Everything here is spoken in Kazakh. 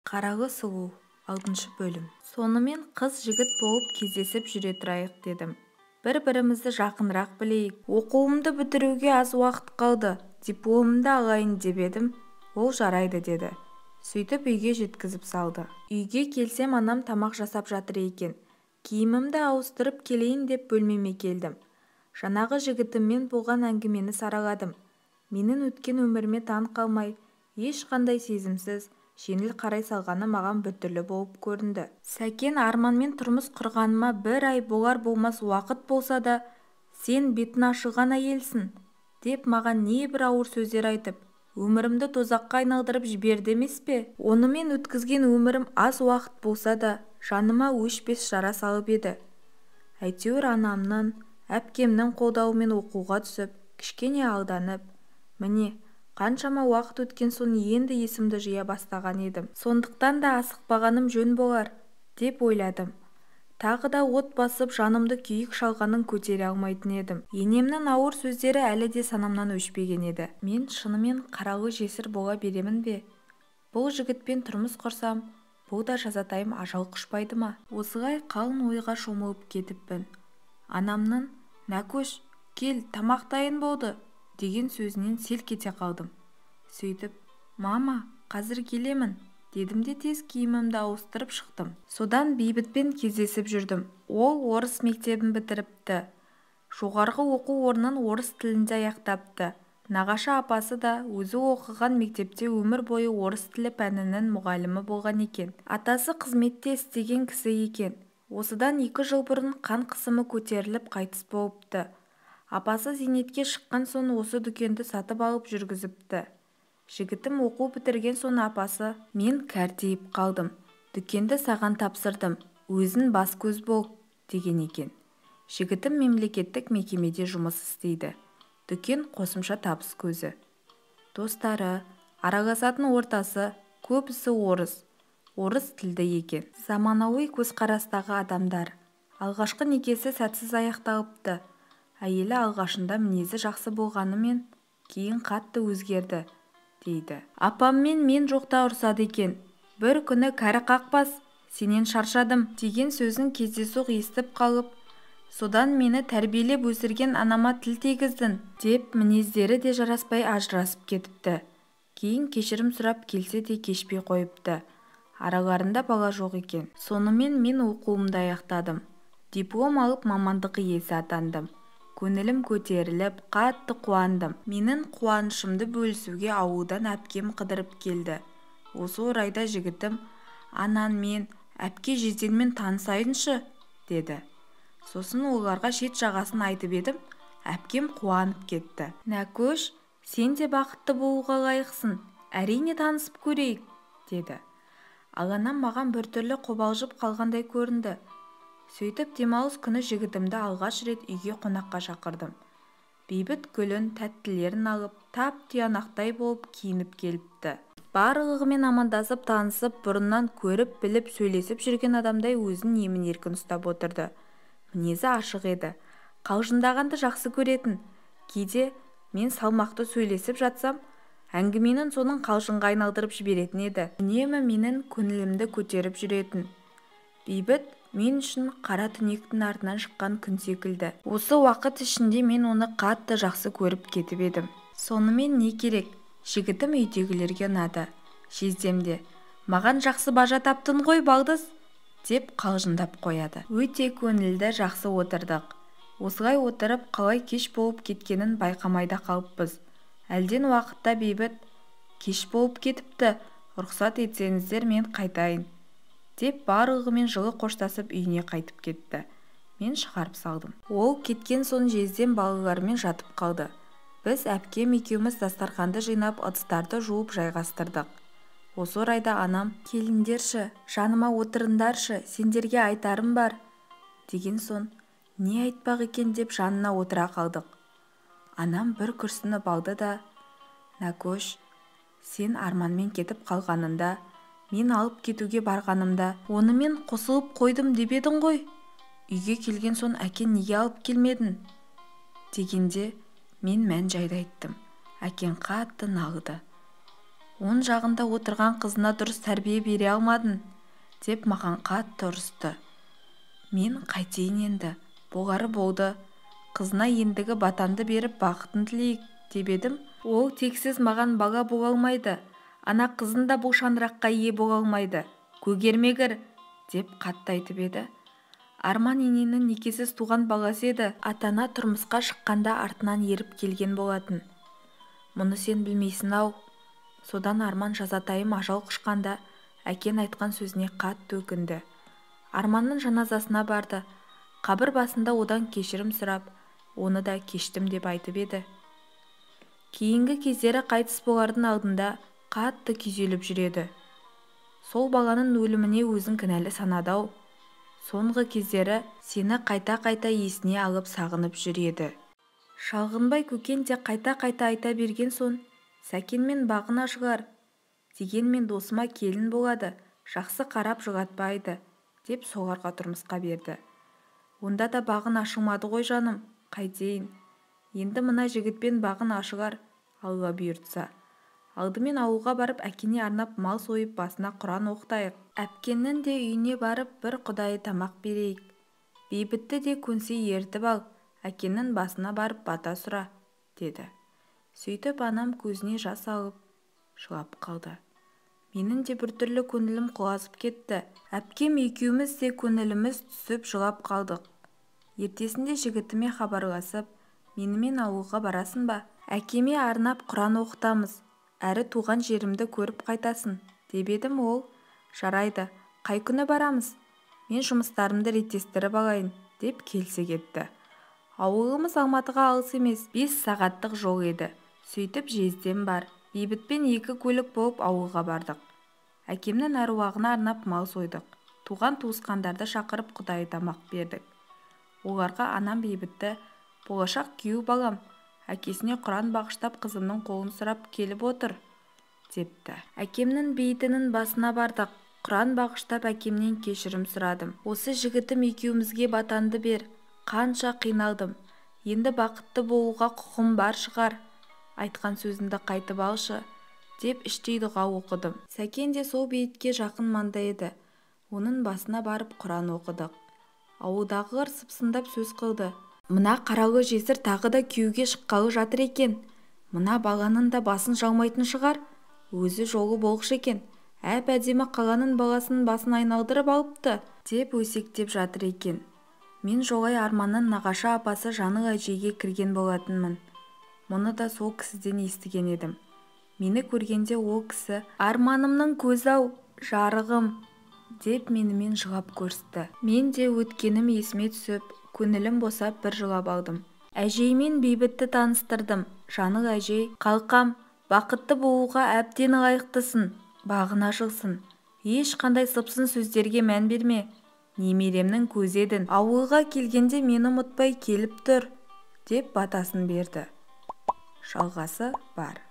Қарағы сұлу 6 бөлім. Сонымен қыз жігіт болып кездесіп жүре тұрайық дедім. Бір-бірімізді жақынырақ білейік. Оқуымды бітіруге аз уақыт қалды. Дипломымды алайын деп едім. Ол жарайды деді. Сөйтіп үйге жеткізіп салды. Үйге келсем анам тамақ жасап жатыр екен. Киімімді ауыстырып келейін деп бөлмеме келдім. Жаңағы жігітіммен болған әңгімені сараладым. Менің өткен өміріме таң қалмай, ешқандай сезімсіз, жеңіл қарай салғаны маған біртүрлі болып көрінді. Сәкен арманмен тұрмыс құрғаныма 1 ай болар-болмас уақыт болса да, сен бетін ашылған әйелсің, деп маған небір ауыр сөздер айтып, өмірімді тозаққа айналдырып жіберді емес пе? Онымен өткізген өмірім аз уақыт болса да, жаныма өшпес жара салып еді. Әйтеуір анамның, әпкемнің қолдауымен оқуға түсіп, кішкене алданып, міне, қаншама уақыт өткен соң енді есімді жия бастаған едім. Сондықтан да асықпағаным жөн болар, деп ойладым. Тағы да от басып жанымды күйік шалғанын көтере алмайтын едім. Енемнің ауыр сөздері әлі де санамнан өшпеген еді. Мен шынымен қаралы жесір бола беремін бе? Бұл жігітпен тұрмыс құрсам, бұл да жазатайым ажал құшпайды ма? Осылай қалың ойға шомылып кетіппін. Анамның, «Нәкөш, кел, тамақ дайын болды», деген сөзінен селк ете қалдым. Сөйтіп, «Мама, қазір келемін», дедім де тез киімімді ауыстырып шықтым. Содан Бейбітпен кездесіп жүрдім. Ол орыс мектебін бітіріпті. Жоғарғы оқу орнын орыс тілінде аяқтапты. Нағашы апасы да өзі оқыған мектепте өмір бойы орыс тілі пәнінің мұғалімі болған екен. Атасы қызметте істеген кісі екен. Осыдан 2 жыл бұрын қан қысымы көтеріліп қайтыс болыпты. Апасы зейнетке шыққан соң осы дүкенді сатып алып жүргізіпті. Жігітім оқу бітірген соң апасы, мен кәртейіп қалдым. Дүкенді саған тапсырдым, өзің бас көз бол, деген екен. Жігітім мемлекеттік мекемеде жұмыс істейді. Дүкен қосымша табыс көзі. Достары, араласатын ортасы, көбісі орыс тілді екен. Заманауи көзқарастағы адамдар. Алғашқы некесі сәтсіз аяқталыпты. Әйелі алғашында мінезі жақсы болғанымен, кейін қатты өзгерді, дейді. Апаммен мен жоқта ұрсады екен. Бір күні кәрі қақпас, сенен шаршадым, деген сөзін кездейсоқ естіп қалып, содан мені тәрбиелеп өсірген анама тіл тигіздің, деп мінездері де жараспай ажырасып кетіпті. Кейін кешірім сұрап келсе де кешпей қойыпты. Араларында бала жоқ екен. Сонымен мен оқуымды аяқтадым. Диплом алып мамандық иесі атандым. Көңілім көтеріліп, қатты қуандым. Менің қуанышымды бөлісуге ауылдан әпкем қыдырып келді. Осы орайда жігітім, «Ананмен, әпке жезденмен танысайыншы», деді. Сосын оларға шет жағасын айтып едім, әпкем қуанып кетті. «Нәкөш, сен де бақытты болуға лайықсың, әрине танысып көрейік», деді. Ал анам маған біртүрлі қобалжып қалғандай көрінді. Сөйтіп демалыс күні жігітімді алғаш рет үйге қонаққа шақырдым. Бейбіт гүлін, тәттілерін алып, тап-тұянақтай болып киініп келіпті. Барлығымен амандасып, танысып, бұрыннан көріп, біліп, сөйлесіп жүрген адамдай өзін емін-еркін ұстап отырды. Мінезі ашық еді. Қалжыңдағанды жақсы көретін. Кейде мен салмақты сөйлесіп жатсам, әңгіменің соның қалжыңға айналдырып жіберетін еді. Үнемі менің көңілімді көтеріп жүретін. Бейбіт мен үшін қара түнектің артынан шыққан күн секілді. Осы уақыт ішінде мен оны қатты жақсы көріп кетіп едім. Сонымен не керек? Жігітім үйдегілерге ұнады. Жездемде, «Маған жақсы бажа таптың ғой, балдыз», деп қалжыңдап қояды. Өте көңілді жақсы отырдық. Осылай отырып, қалай кеш болып кеткенін байқамайда қалыппыз. Әлден уақытта Бейбіт, «Кеш болып кетіпті, рұқсат етсеңіздер мен қайтайын», деп барлығымен жылы қоштасып үйіне қайтып кетті. Мен шығарып салдым. Ол кеткен соң жездем балаларымен жатып қалды. Біз әпкем екеуміз дастарханды жинап, ыдыстарды жуып жайғастырдық. Осы орайда анам, «Келіңдерші, жаныма отырыңдаршы, сендерге айтарым бар», деген соң, не айтпақ екен деп жанына отыра қалдық. Анам бір күрсініп алды да, «Нәкөш, сен арманмен кетіп қалғанында, мен алып кетуге барғанымда, онымен қосылып қойдым деп едің ғой. Үйге келген соң әкең неге алып келмедің?» дегенде мен мән-жайды айттым. Әкең қатты налыды. оң жағында отырған қызына дұрыс тәрбие бере алмадың, деп маған қатты ұрысты. Мен қайтейін енді, болары болды, қызына ендігі батанды беріп бақытын тілейік деп едім. Ол тексіз маған бала бола алмайды, ана қызын да бұл шаңыраққа ие бола алмайды, көгермегір, деп қатты айтып еді. Арман ененің некесіз туған баласы еді. Ата-ана тұрмысқа шыққанда артынан еріп келген болатын. Мұны сен білмейсің-ау. Содан Арман жазатайым ажал құшқанда әкен айтқан сөзіне қатты өкінді. Арманның жаназасына барды. Қабір басында одан кешірім сұрап, оны да кештім деп айтып еді. Кейінгі кездері қайтыс болардың алдында қатты күйзеліп жүреді. Сол баланың өліміне өзін кінәлі санады-ау. Соңғы кездері сені қайта-қайта есіне алып сағынып жүреді. Шалғынбай көкен де қайта-қайта айта берген соң, Сәкенмен бағын ашығар, дегенмен досыма келін болады, жақсы қарап жылатпайды, деп соларға тұрмысқа берді. Онда да бағын ашылмады ғой жаным, қайтейін. Енді мына жігітпен бағын ашығар, Алла бұйыртса. Алдымен ауылға барып әкене арнап мал сойып басына Құран оқытайық. Әпкеннің де үйіне барып бір құдайы тамақ берейік. Бейбітті де көнсе ертіп ал, әкеннің басына барып бата сұра, деді. Сөйтіп анам көзіне жас алып жылап қалды. Менің де біртүрлі көңілім құлазып кетті. Әпкем екеуміз де көңіліміз түсіп жылап қалдық. Ертесінде жігітіме хабарласып, менімен ауылға барасың ба? Әкеме арнап Құран оқытамыз, әрі туған жерімді көріп қайтасын, деп едім. Ол, жарайды, қай күні барамыз? Мен жұмыстарымды реттестіріп алайын, деп келсе кетті. Ауылымыз Алматыға алыс емес, 5 сағаттық жол еді. Сөйтіп жездем бар, Бейбітпен 2 көлік болып ауылға бардық. Әкемнің әруағына арнап мал сойдық. Туған туысқандарды шақырып құдайы тамақ бердік. Оларға анам Бейбітті, болашақ күйеу балам, әкесіне Құран бағыштап қызымның қолын сұрап келіп отыр, депті. Әкемнің бейітінің басына бардық. Құран бағыштап әкемнен кешірім сұрадым. Осы жігітім екеумізге батанды бер. Қанша қиналдым. Енді бақытты болуға құқым бар шығар. Айтқан сөзіңді қайтып алшы, деп іштей дұға оқыдым. Сәкен де сол бейітке жақын маңда еді. Оның басына барып Құран оқыдық. Ауылдағылар сыпсыңдап сөз қылды. Мына қаралы жесір тағы да күйеуге шыққалы жатыр екен. Мына баланың да басын жалмайтын шығар. Өзі жолы болғыш екен. Әп-әдемі қаланың баласының басын айналдырып алыпты, деп өсектеп жатыр екен. Мен жолай Арманның нағашы апасы Жаңыл әжеге кірген болатынмын. Мұны да сол кісіден естіген едім. Мені көргенде ол кісі, Арманымның көзі-ау, жарығым, деп менімен жылап көрісті. Мен де өткенім есіме түсіп, көңілім босап бір жылап алдым. Әжеймен Бейбітті таныстырдым. Жаңыл әжей, қалқам, бақытты болуға әбден лайықтысың, бағына жылсын. Ешқандай сыпсын сөздерге мән берме. Немеремнің көзі едің. Ауылға келгенде мені ұмытпай келіп тұр, деп батасын берді. Жалғасы бар.